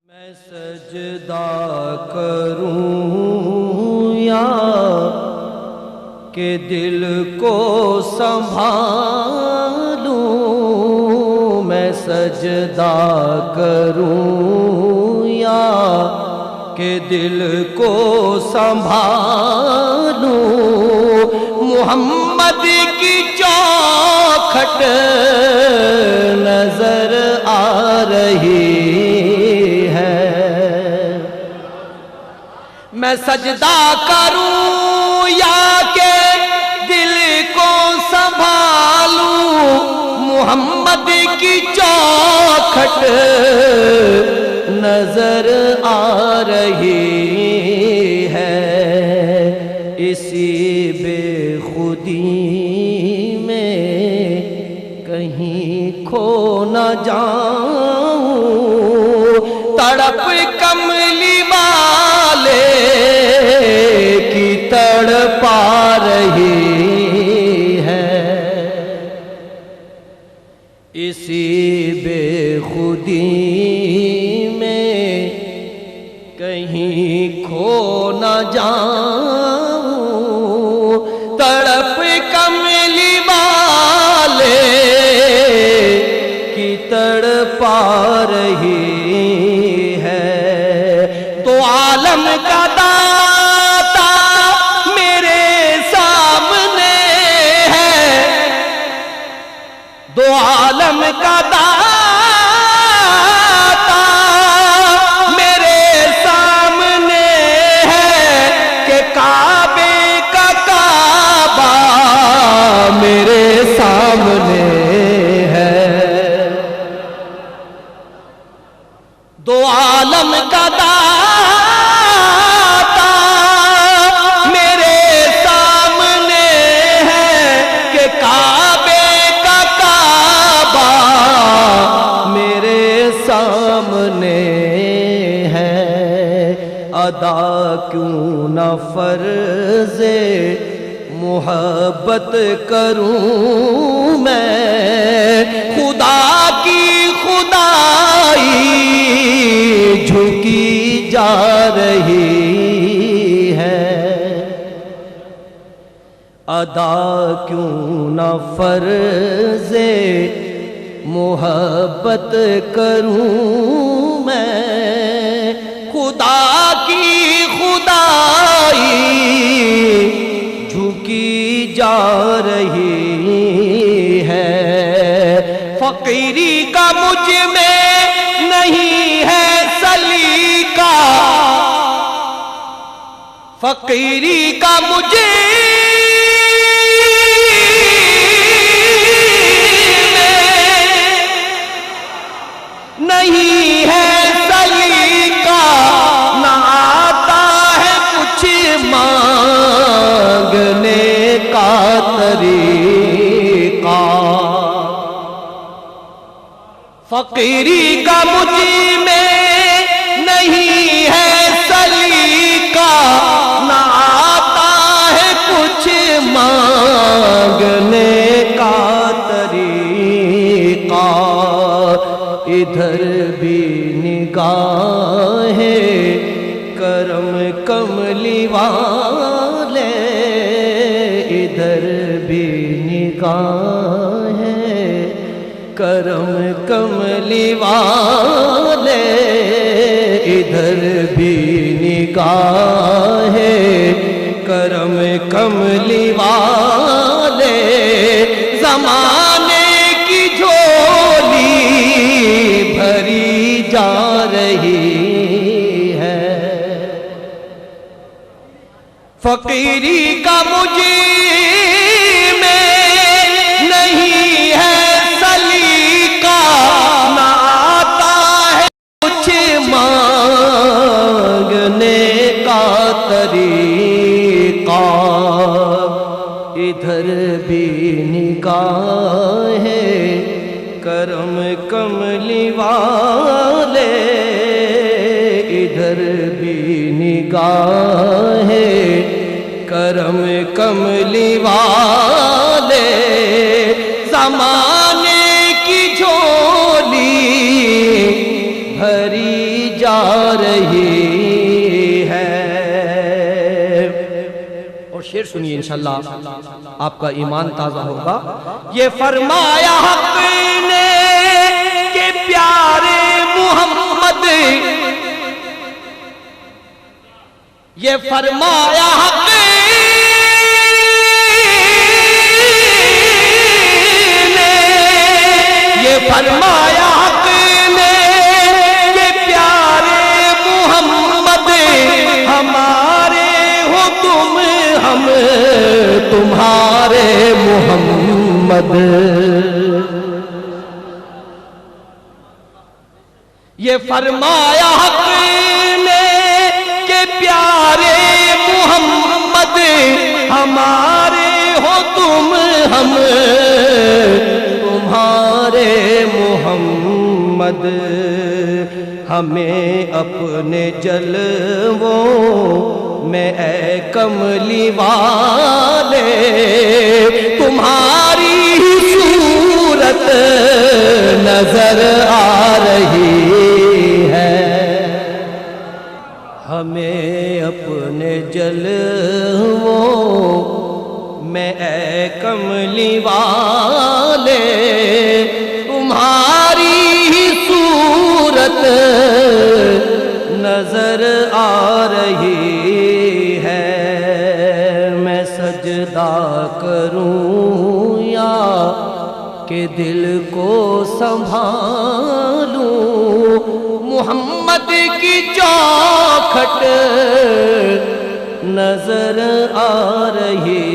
میں سجدہ کروں یا کہ دل کو سنبھالوں، میں سجدہ کروں یا کہ دل کو سنبھالوں، محمد کی چوکھٹ نظر آ رہی ہے، میں سجدہ کروں یا کہ دل کو سنبھالوں، محمد کی چوکھٹ نظر آ رہی ہے، اسی بے خودی میں کہیں کھو نہ جاؤں، تڑپ کملی والے کی تڑپا رہی ہے، اسی بے خودی میں کہیں کھو نہ جاؤں، تڑپ کملی والے کی تڑپا رہی ہے، تو عالم کا داتا میرے سامنے ہے، دو عالم کا داتا میرے سامنے ہے، کہ کعبے کا کعبہ میرے سامنے ہے، دو عالم کا داتا میرے سامنے ہے، کہ کعبے کا کعبہ میرے سامنے ہے، ادا کیوں نہ فرض محبت کروں میں، خدا کی خدائی جھکی جا رہی ہے، ادا کیوں نہ فرض محبت کروں میں، خدا کی خدائی جھکی جا رہی ہے، فقیری کا مجھ میں نہیں ہے سلیقہ، فقیری کا مجھے نہیں ہے سلیقہ، نہ آتا ہے کچھ مانگنے کا طریقہ، فقیری کا مجھ میں نہیں ہے سلیقہ، نہ آتا ہے کچھ مانگنے کا طریقہ، ادھر بھی نگاہ کرم کملی والے، ادھر بھی نگاہ کرم کملی والے، ادھر بھی نگاہ کرم کملی والے، زمانے کی جھولی بھری جا رہی ہے، فقیری کا مجھ میں نہیں ہے سلیقہ، نہ آتا ہے کچھ مانگنے کا طریقہ، ادھر بھی نگاہ کرم کملی والے، ادھر بھی نگاہ کرم کملی والے، زمانے کی جھولی بھری جا شعر سنیے انشاءاللہ آپ کا ایمان تازہ ہوگا. یہ فرمایا حق نے کہ پیارے محمد، یہ فرمایا حق نے یہ فرمایا حق نے کہ پیارے محمد ہمارے ہو تم، ہم تمہارے محمد. یہ فرمایا حق نے کہ پیارے محمد ہمارے ہو تم، ہم تمہارے محمد. ہمیں اپنے جلووں میں اے کملی والے تمہاری صورت نظر آ رہی ہے. ہمیں اپنے جلووں میں اے کملی والے تمہاری صورت نظر آ رہی ہے. میں سجدہ کروں یا کہ دل کو سنبھالوں، محمد کی چوکھٹ نظر آ رہی